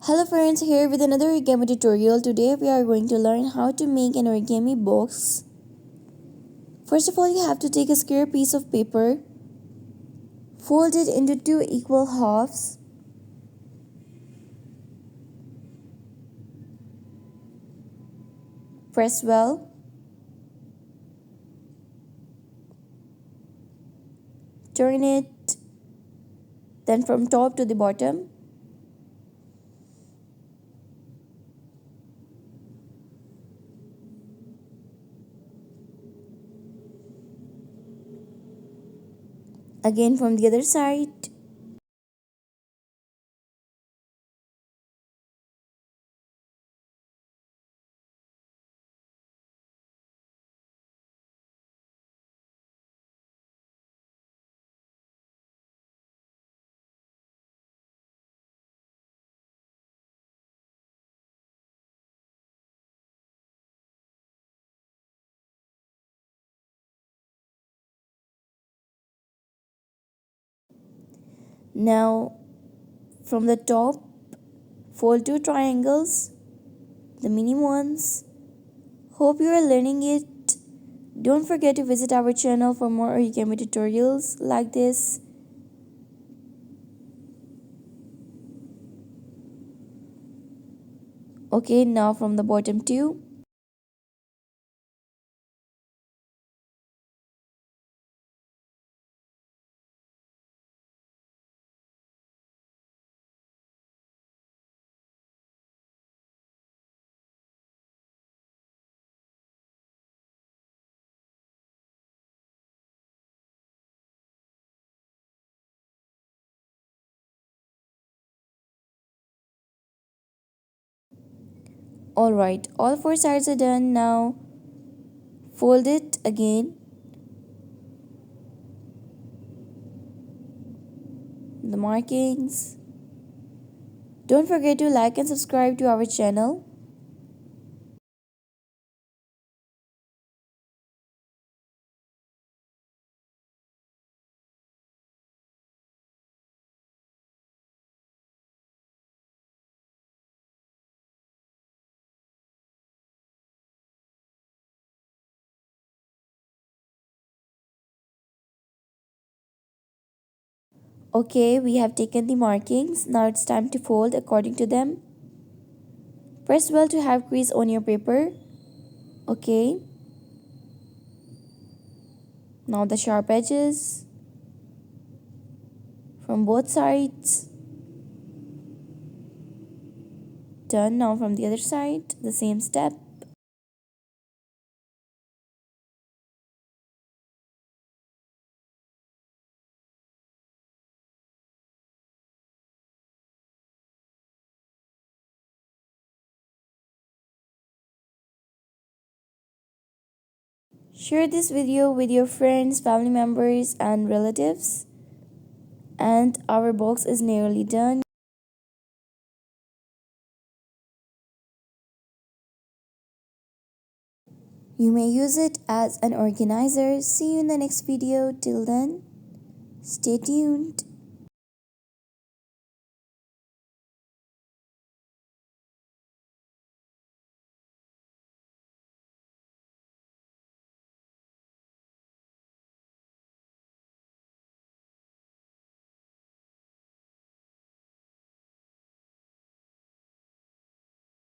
Hello friends, here with another origami tutorial. Today we are going to learn how to make an origami box. First of all, you have to take a square piece of paper, fold it into two equal halves, press well, turn it then from top to the bottom. Again from the other side. Now from the top, fold two triangles, the mini ones. Hope you are learning it. Don't forget to visit our channel for more origami tutorials like this. Okay, now from the bottom too. Alright, all four sides are done. Now fold it again, the markings. Don't forget to like and subscribe to our channel. Okay, we have taken the markings. Now it's time to fold according to them. Press well to have crease on your paper. Okay, now the sharp edges from both sides. Done. Now from the other side, the same step. Share this video with your friends, family members, and relatives. And our box is nearly done. You may use it as an organizer. See you in the next video. Till then, stay tuned.